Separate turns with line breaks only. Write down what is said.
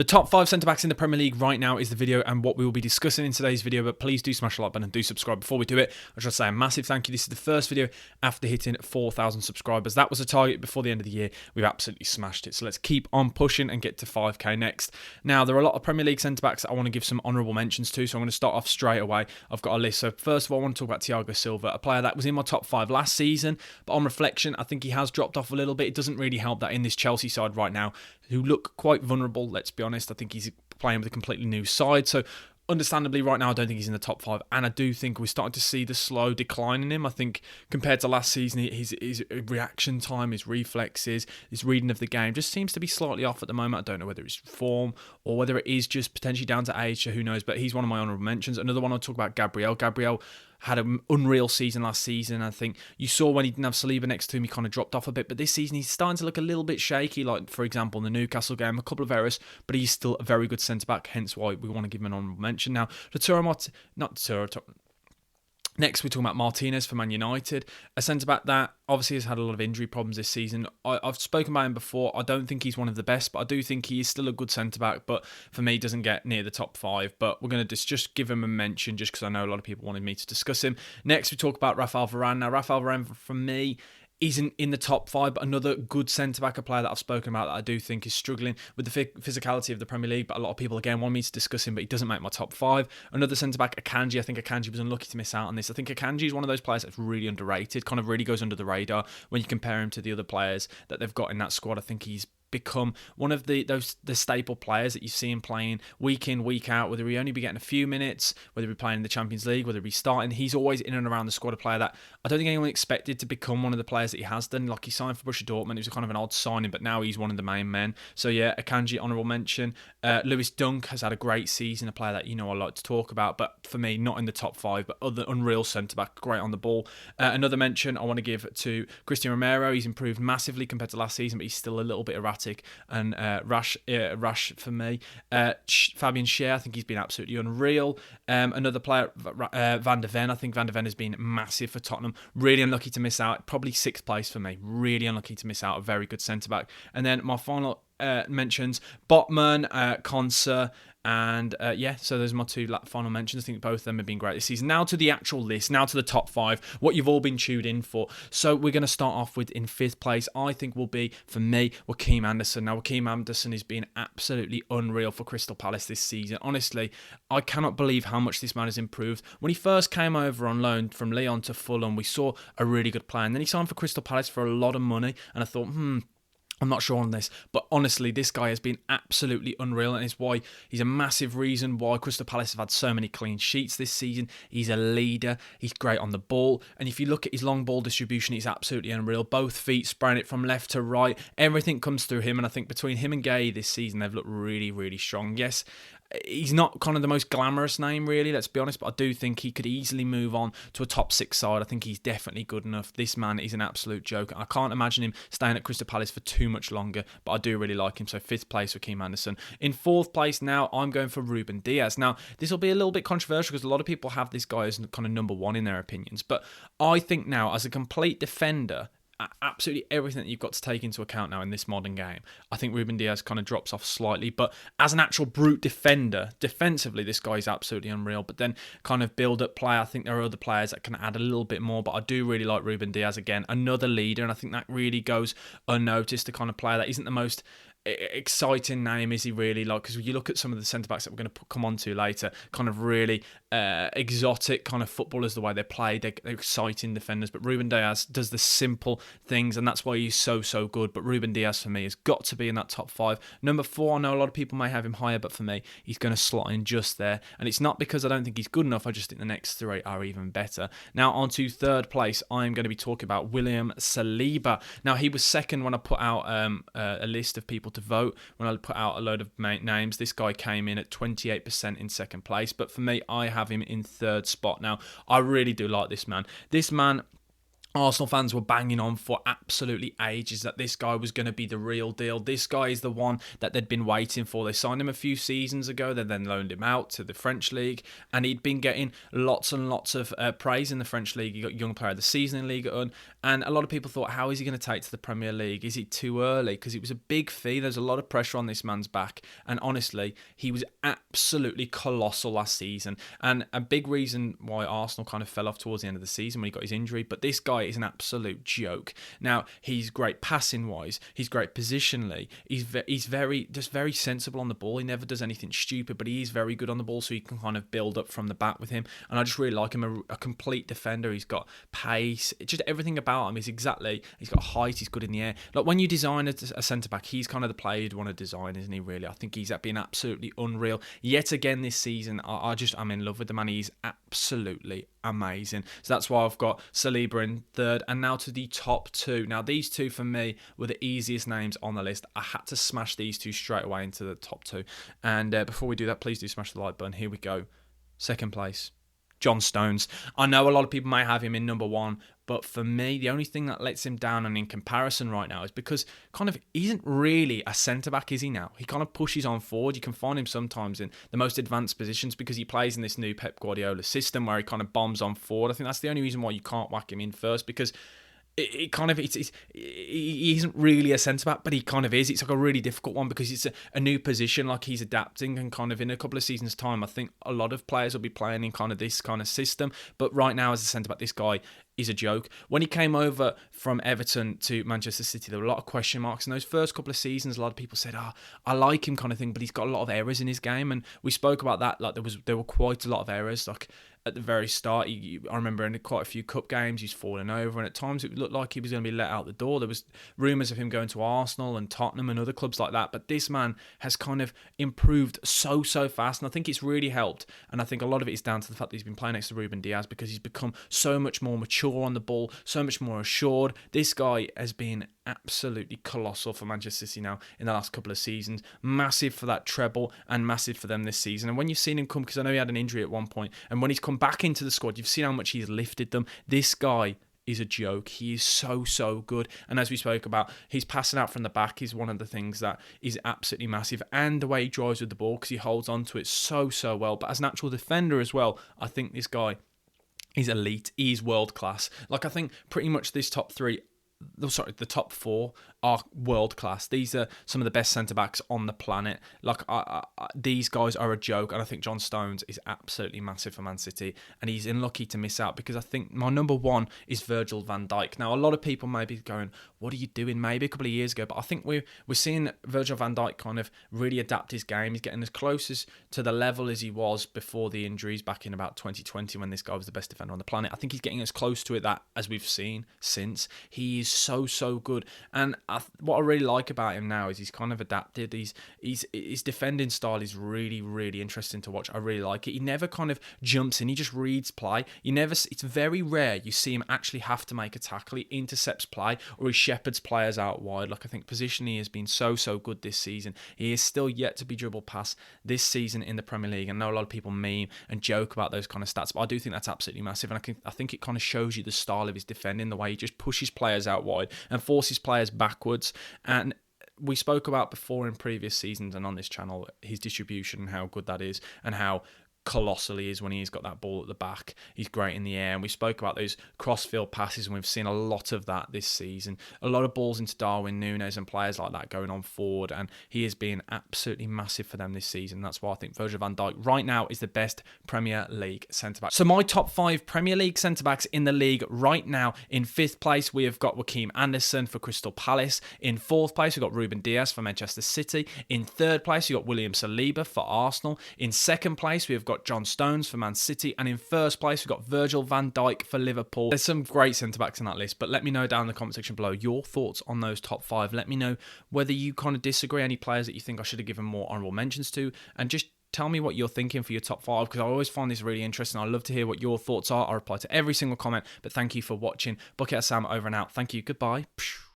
The top 5 centre-backs in the Premier League right now is the video and what we will be discussing in today's video, but please do smash the like button and do subscribe. Before we do it, I should say a massive thank you. This is the first video after hitting 4,000 subscribers. That was a target before the end of the year. We've absolutely smashed it, so let's keep on pushing and get to 5k next. Now, there are a lot of Premier League centre-backs that I want to give some honourable mentions to, so I'm going to start off straight away. I've got a list. So first of all, I want to talk about Thiago Silva, a player that was in my top 5 last season, but on reflection, I think he has dropped off a little bit. It doesn't really help that in this Chelsea side right now, who look quite vulnerable, let's be honest. I think he's playing with a completely new side, so understandably right now I don't think he's in the top 5, and I do think we're starting to see the slow decline in him. I think compared to last season, his reaction time, his reflexes, his reading of the game just seems to be slightly off at the moment. I don't know whether it's form or whether it is just potentially down to age, so who knows, but he's one of my honourable mentions. Another one I'll talk about, Gabriel had an unreal season last season. I think you saw when he didn't have Saliba next to him, he kind of dropped off a bit. But this season, he's starting to look a little bit shaky. Like, for example, in the Newcastle game, a couple of errors, but he's still a very good centre-back, hence why we want to give him an honourable mention. Now, Next, we're talking about Martinez for Man United, a centre-back that obviously has had a lot of injury problems this season. I've spoken about him before. I don't think he's one of the best, but I do think he is still a good centre-back, but for me, he doesn't get near the top 5. But we're going to just give him a mention just because I know a lot of people wanted me to discuss him. Next, we talk about Rafael Varane. Now, Rafael Varane, for me, isn't in the top 5, but another good centre-back, a player that I've spoken about that I do think is struggling with the physicality of the Premier League, but a lot of people, again, want me to discuss him, but he doesn't make my top 5. Another centre-back, Akanji. I think Akanji was unlucky to miss out on this. I think Akanji is one of those players that's really underrated, kind of really goes under the radar when you compare him to the other players that they've got in that squad. I think he's become one of the staple players that you see him playing week in, week out, whether he only be getting a few minutes, whether he be playing in the Champions League, whether he be starting. He's always in and around the squad, a player that I don't think anyone expected to become one of the players that he has done. Like, he signed for Borussia Dortmund. It was kind of an odd signing, but now he's one of the main men. So yeah, Akanji, honourable mention. Lewis Dunk has had a great season, a player that I like to talk about, but for me, not in the top 5, but other unreal centre-back, great on the ball. Another mention I want to give to Christian Romero. He's improved massively compared to last season, but he's still a little bit erratic and rash for me. Fabian Schär, I think he's been absolutely unreal. Another player, Van der Ven. I think Van der Ven has been massive for Tottenham. Really unlucky to miss out. Probably 6th place for me. Really unlucky to miss out. A very good centre-back. And then my final mentions, Botman, Konsa, and so those are my 2 final mentions. I think both of them have been great this season. Now to the actual list, now to the top 5, what you've all been tuned in for. So we're going to start off with, in 5th place, I think will be, for me, Joachim Andersen. Now, Joachim Andersen has been absolutely unreal for Crystal Palace this season. Honestly, I cannot believe how much this man has improved. When he first came over on loan from Lyon to Fulham, we saw a really good player. And then he signed for Crystal Palace for a lot of money, and I thought, I'm not sure on this, but honestly, this guy has been absolutely unreal, and it's why he's a massive reason why Crystal Palace have had so many clean sheets this season. He's a leader. He's great on the ball, and if you look at his long ball distribution, he's absolutely unreal. Both feet spraying it from left to right. Everything comes through him, and I think between him and Gay this season, they've looked really, really strong. Yes, he's not kind of the most glamorous name, really, let's be honest, but I do think he could easily move on to a top 6 side. I think he's definitely good enough. This man is an absolute joke. I can't imagine him staying at Crystal Palace for too much longer, but I do really like him. So 5th place for Joachim Andersen. In 4th place now, I'm going for Ruben Diaz. Now, this will be a little bit controversial because a lot of people have this guy as kind of number 1 in their opinions, but I think now, as a complete defender, absolutely everything that you've got to take into account now in this modern game, I think Ruben Diaz kind of drops off slightly, but as an actual brute defender, defensively, this guy is absolutely unreal. But then kind of build-up play, I think there are other players that can add a little bit more, but I do really like Ruben Diaz again, another leader, and I think that really goes unnoticed, the kind of player that isn't the most exciting name, is he really? Like, because you look at some of the centre-backs that we're going to come on to later, kind of really exotic kind of footballers, the way they play, they're exciting defenders, but Ruben Diaz does the simple things, and that's why he's so good. But Ruben Diaz, for me, has got to be in that top 5. Number 4, I know a lot of people may have him higher, but for me, he's going to slot in just there, and it's not because I don't think he's good enough, I just think the next 3 are even better. Now, on to 3rd place, I'm going to be talking about William Saliba. Now, he was 2nd when I put out a list of people to vote. When I put out a load of names, this guy came in at 28% in 2nd place, but for me, I have him in 3rd spot. Now, I really do like this man. This man Arsenal fans were banging on for absolutely ages that this guy was going to be the real deal. This guy is the one that they'd been waiting for. They signed him a few seasons ago. They then loaned him out to the French league, and he'd been getting lots and lots of praise in the French league. He got Young Player of the Season in Ligue 1, and a lot of people thought, how is he going to take to the Premier League? Is it too early? Because it was a big fee. There's a lot of pressure on this man's back, and honestly, he was absolutely colossal last season, and a big reason why Arsenal kind of fell off towards the end of the season when he got his injury. But this guy is an absolute joke. Now, he's great passing wise, he's great positionally, he's very sensible on the ball. He never does anything stupid, but he is very good on the ball, so you can kind of build up from the back with him. And I just really like him, a complete defender. He's got pace, just everything about him is exactly. He's got height, he's good in the air. Like when you design a centre back, he's kind of the player you'd want to design, isn't he? Really, I think he's been absolutely unreal yet again this season. I'm in love with the man. He's absolutely amazing. So that's why I've got Saliba in third. And now to the top two. Now these two for me were the easiest names on the list. I had to smash these two straight away into the top two. And before we do that, please do smash the like button. Here we go. Second place, John Stones. I know a lot of people may have him in number one, but for me, the only thing that lets him down and in comparison right now is because kind of he isn't really a centre-back, is he now? He kind of pushes on forward. You can find him sometimes in the most advanced positions because he plays in this new Pep Guardiola system where he kind of bombs on forward. I think that's the only reason why you can't whack him in first, because he isn't really a centre-back, but he kind of is. It's like a really difficult one because it's a new position, like he's adapting, and kind of in a couple of seasons' time, I think a lot of players will be playing in kind of this kind of system. But right now, as a centre-back, this guy is a joke. When he came over from Everton to Manchester City, there were a lot of question marks. In those first couple of seasons, a lot of people said, I like him kind of thing, but he's got a lot of errors in his game. And we spoke about that. Like there were quite a lot of errors. Like at the very start, I remember in quite a few cup games, he's falling over, and at times it looked like he was going to be let out the door. There was rumours of him going to Arsenal and Tottenham and other clubs like that, but this man has kind of improved so fast, and I think it's really helped, and I think a lot of it is down to the fact that he's been playing next to Ruben Diaz, because he's become so much more mature on the ball, so much more assured. This guy has been absolutely colossal for Manchester City now in the last couple of seasons. Massive for that treble and massive for them this season. And when you've seen him come, because I know he had an injury at one point, and when he's come back into the squad, you've seen how much he's lifted them. This guy is a joke. He is so good. And as we spoke about, his passing out from the back is one of the things that is absolutely massive. And the way he drives with the ball, because he holds on to it so well. But as an actual defender as well, I think this guy is elite. He's world class. Like, I think pretty much this top three, the top four are world class. These are some of the best centre backs on the planet. Like these guys are a joke, and I think John Stones is absolutely massive for Man City, and he's unlucky to miss out, because I think my number one is Virgil van Dijk. Now, a lot of people may be going, "What are you doing?" Maybe a couple of years ago, but I think we're seeing Virgil van Dijk kind of really adapt his game. He's getting as close as to the level as he was before the injuries back in about 2020, when this guy was the best defender on the planet. I think he's getting as close to it that as we've seen since. He is so good, and what I really like about him now is he's kind of adapted. His defending style is really interesting to watch. I really like it. He never kind of jumps in. He just reads play. It's very rare you see him actually have to make a tackle. He intercepts play, or he shepherds players out wide. Like, I think positionally has been so good this season. He is still yet to be dribbled past this season in the Premier League. I know a lot of people meme and joke about those kind of stats, but I do think that's absolutely massive. And I think it kind of shows you the style of his defending, the way he just pushes players out wide and forces players backwards. And we spoke about before in previous seasons and on this channel his distribution and how good that is, and how colossal he is when he's got that ball at the back. He's great in the air, and we spoke about those cross-field passes, and we've seen a lot of that this season. A lot of balls into Darwin Núñez and players like that going on forward, and he has been absolutely massive for them this season. That's why I think Virgil van Dijk right now is the best Premier League centre-back. So my top 5 Premier League centre-backs in the league right now: in 5th place, we have got Joachim Andersen for Crystal Palace. In 4th place, we've got Ruben Diaz for Manchester City. In 3rd place, we've got William Saliba for Arsenal. In 2nd place, we've got John Stones for Man City, and in 1st place we've got Virgil van Dijk for Liverpool. There's some great centre-backs in that list, but let me know down in the comment section below your thoughts on those top 5. Let me know whether you kind of disagree, any players that you think I should have given more honourable mentions to, and just tell me what you're thinking for your top 5, because I always find this really interesting. I love to hear what your thoughts are. I reply to every single comment, but thank you for watching. BucketHatSam over and out. Thank you. Goodbye.